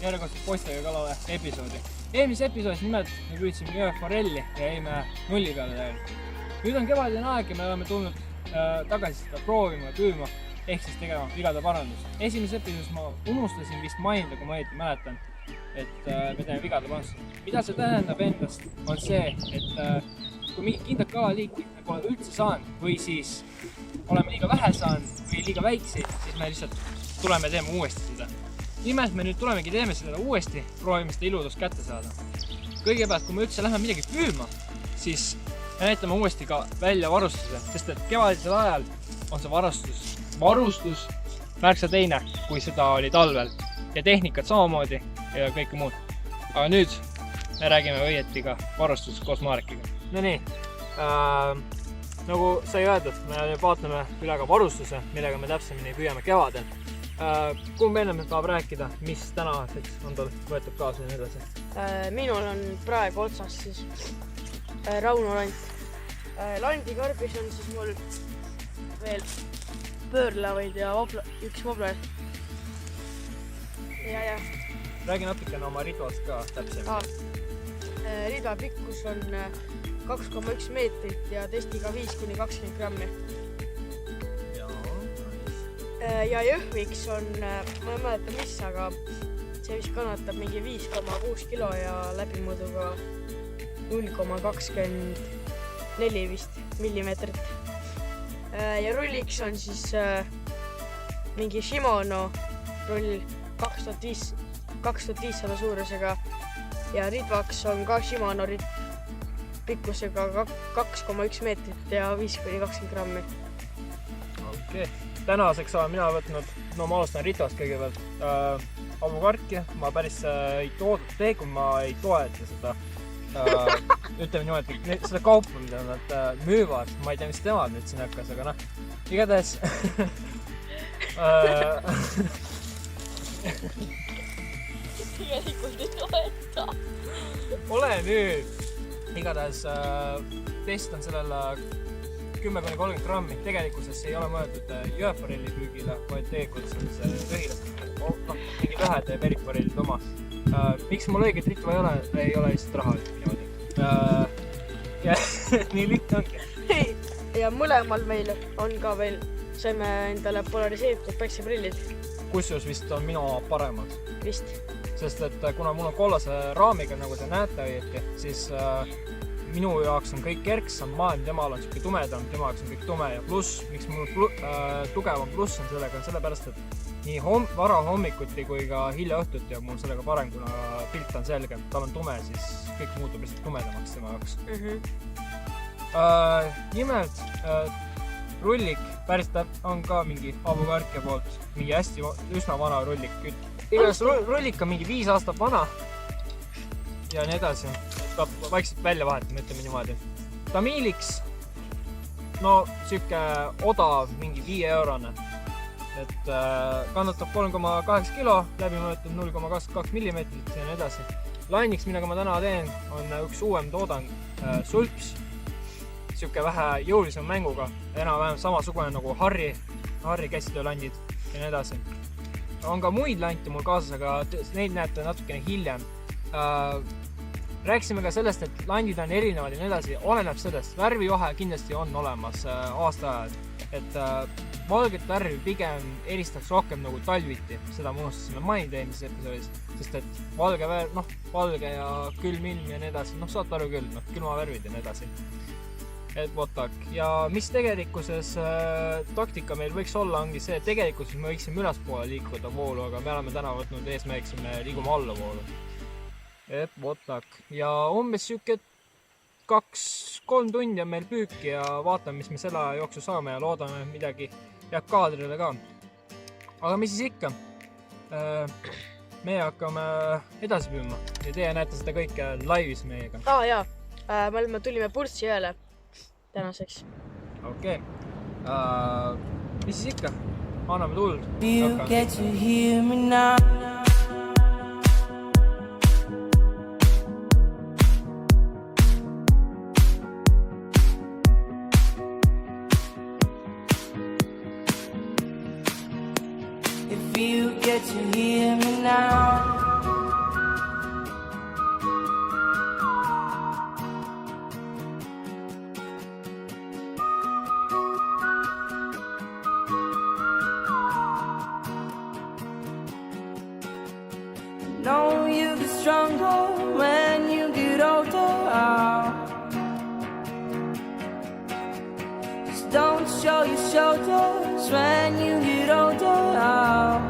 järjekordselt poistega kalale episoodi. Eelmises episoodis nimelt me püüdsime jõeforelli ja jäime nulli peale tegelikult. Nüüd on kevadine aeg ja me oleme tulnud tagasi seda proovima ja püüma ehk siis tegema vigade parandust. Esimeses episoodis ma unustasin vist mainida, kui ma õieti mäletan, et me teeme vigade parandust. Mida see tähendab endast on see, et kui mingi kindlad kalaliiki me pole üldse saanud või siis oleme liiga vähe saanud või liiga väikseid, siis me lihtsalt tuleme ja teeme uuesti seda. Nimelt me nüüd tulemegi teeme seda uuesti, proovime seda iludust kätte saada. Kõigepealt, kui me üldse läheme midagi püüma, siis me näitame uuesti ka välja varustuse, sest et kevadisel ajal on see varustus märksa teine, kui seda oli talvel ja tehnikat samamoodi ja kõike muud. Aga nüüd me räägime õieti ka varustus koos Marekiga. No nii, nagu sai öeldud, me vaatame üle ka varustuse, millega me täpsemini püüame kevadel. Kumb enne tahab rääkida, mis tänaseks on tal võetud kaasa ja nii edasi? Minul on praegu otsas siis Rauno lant. Landikarbis on siis mul veel pöörlavaid ja üks wobler. Ja. Räägi natukene oma ridvast ka täpsemini. Ridva pikkus on 2,1 meetrit ja testiga 5–20 grammi. Ja jõhviks on, ma ei mäleta mis, aga see vist kannatab mingi 5,6 kilo ja läbimõõduga 0,24 vist millimeetrit. Ja rulliks on siis mingi Shimano rull 2500 suurusega ja ridvaks on ka Shimano pikkusega 2,1 meetrit ja 5–20 grammi. Okei. Tänaseks olen mina võtnud, ma alustan ridvast kõigepealt avukarki, ma päris ei tee, kui ma ei toeta seda, ütleme niimoodi, seda kaupa, mida nad müüvad, ma ei tea, mis temad nüüd siin hakkas, aga noh, igatahes tegelikult ei toeta. Ole nüüd! Igatahes test on sellele 10–30 grammi. Tegelikkuses ei ole mõeldud jõeforelli püügile, vaid tegelikult see mingi lõhede periforellid oma. Miks mul õiget ritva ei ole lihtsalt raha niimoodi. Ja nii lihtne ongi. Ja mõlemal meil on ka veel, saime endale polariseeritud päikseprillid. Kusjuures vist on minu paremad. Vist. Sest et kuna mul on kollase raamiga, nagu te näete õieti, siis minu jaoks on kõik kerksam maailm, temal on siuke tumedam, tema jaoks on kõik tume ja pluss, miks mul tugevam pluss on sellega, on sellepärast, et nii vara hommikuti kui ka hilja õhtuti on mul sellega parem, kuna pilt on selge. Tal on tume, siis kõik muutub lihtsalt tumedamaks tema jaoks. Nimelt rullik päris on ka mingi avukarkja poolt, mingi hästi üsna vana rullik. Igast rullik on mingi 5 aastat vana ja nii edasi. Peab vaikselt välja vahetama, ütleme niimoodi. Tamiiliks, no siuke odav, mingi 5 eurone. Et kannatab 3,8 kilo, läbimõõtud 0,22 millimeetrit ja nii edasi. Lainiks, millega ma täna teen, on üks uuem toodang, Sulps. Siuke vähe jõulisem mänguga, enam-vähem samasugune nagu Harri käsitöölandid ja nii edasi. On ka muid lante mul kaasas, aga neid näete natukene hiljem. Rääkisime ka sellest, et landid on erinevad ja nii edasi, oleneb sellest. Värvivahe kindlasti on olemas aasta ajal, et valget värvi pigem eristaks rohkem nagu talviti, seda me unustasime mainida eelmises episoodis, sest et valge ja külm ilm ja nii edasi, saate aru küll, külmavärvid ja nii edasi. Et võtak. Ja mis tegelikkuses taktika meil võiks olla ongi see, et tegelikkuses me võiksime ülespoole liikuda voolu, aga me oleme täna võtnud eesmärgiks, me liigume alla voolu. Et võtak. Ja umbes siuke 2–3 tundi on meil püüki ja vaatame, mis me selle jooksu saame ja loodame midagi jääb kaadrile ka. Aga mis siis ikka? Meie hakkame edasi püüma ja teie näete seda kõike laivis meiega. Jaa, me tulime Purtsi jõele tänaseks. Okei. Mis siis ikka? Anname tuld. You get to hear me now. If you get to hear me now. show your shoulders when you get older.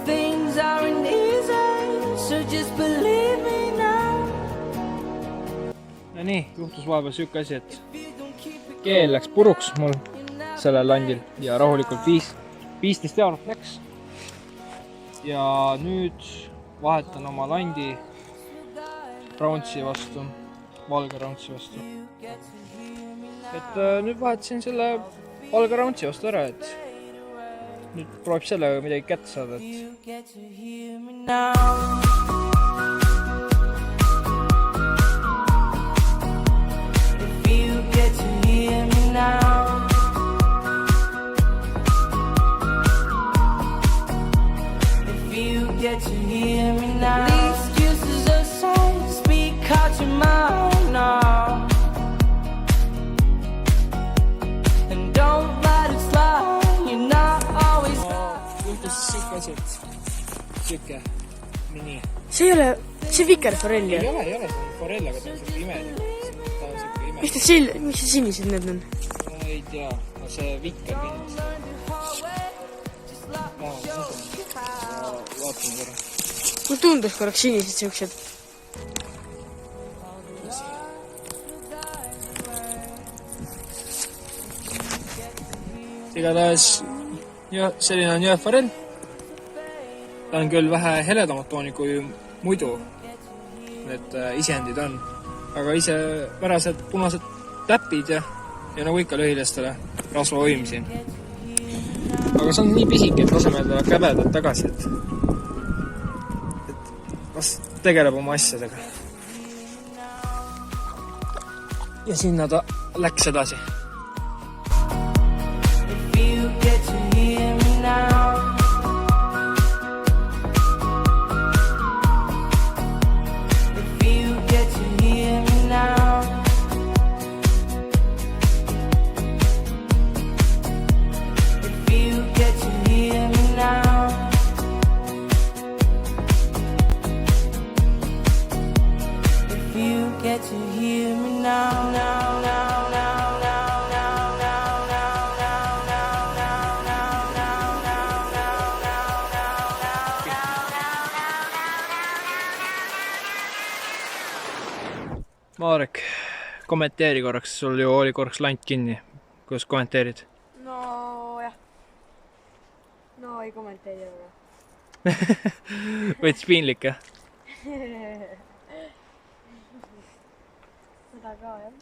Things aren't easy, so just believe me now. No nii, juhtus vahepeal siuke asi, et keel läks puruks mul sellel landil ja rahulikult 15 eurot läks. Ja nüüd vahetan oma landi Brownsi vastu, valge Brownsi vastu. Et nüüd vahetasin selle valge Brownsi vastu ära, et nüüd proovib sellega midagi kätte saada, et get to hear me now. These excuses aside, speak out your mind now. And don't let it slide, you're not always juhtus siuke asi, et siuke mini. See ei ole, see viker forell ju. Ei ole, see on forell, aga ta on siuke imelik. Ta on siuke imelik. Miks see sinised need on? Ma ei tea, aga see viker kindlasti. Vaatan korra. Mul tundus korraks sinised siuksed. Igatahes selline on jõeforell. Ta on küll vähe heledamat tooni kui muidu need isendid on, aga ise pärased punased täpid ja nagu ikka lühilastele rasvavõim siin. Aga see on nii pisike, et laseme ta käbedad tagasi, et las tegeleb oma asjadega. Ja sinna ta läks edasi. Get to hear me now, now, now, now, now, now, now, now, now, now, now, Marek, kommenteeri korraks, sul ju oli korraks lant kinni. Kuidas kommenteerid? No jah. No ei kommenteeri aga. Võits piinlik, jah? Seda ka, jah.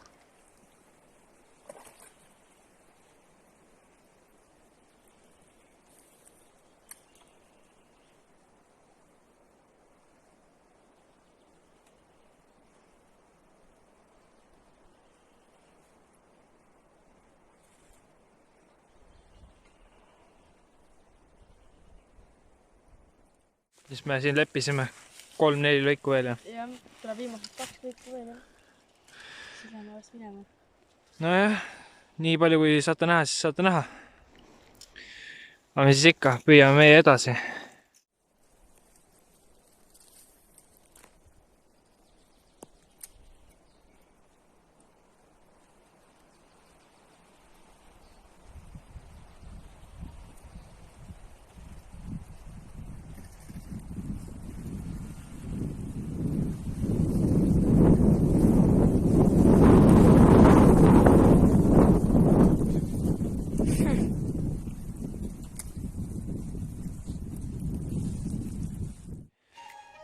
Siis me siin leppisime 3-4 lõiku veel, jah? Jah, tuleb viimased 2 lõiku veel, jah. Siis lähme vast minema. Nojah, nii palju kui saate näha, siis saate näha. Aga me siis ikka püüame meie edasi.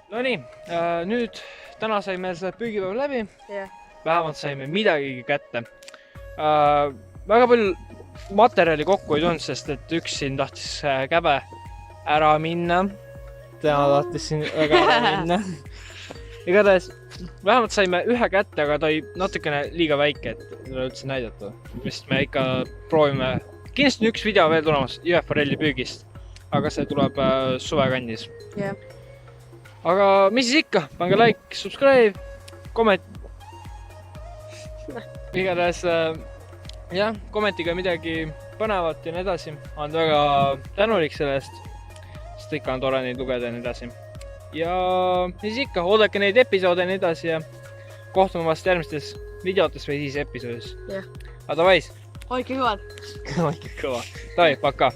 No nii, nüüd täna saime seda püügipäeva läbi. Yeah. Vähemalt saime midagigi kätte. Väga palju materjali kokku ei tulnud, sest et üks siin tahtis käbe ära minna. Tema tahtis siin väga ära minna. Igatahes vähemalt saime ühe kätte, aga ta oli natukene liiga väike, et seda üldse näidata. Vist me ikka proovime. Kindlasti on üks video veel tulemas jõeforelli püügist, aga see tuleb suvekandis. Yeah. Aga mis siis ikka, pange like, subscribe, comment. Igatahes, jah, kommentiga midagi põnevat ja nii edasi. Olen väga tänulik sellest, sest ikka on tore neid lugeda ja nii edasi. Ja siis ikka, oodake neid episoode ja nii edasi ja kohtume vast järgmistes videotes või siis episoodis? Jah. Aga davai, hoidke kõvad. hoidke kõva. Davai, paka.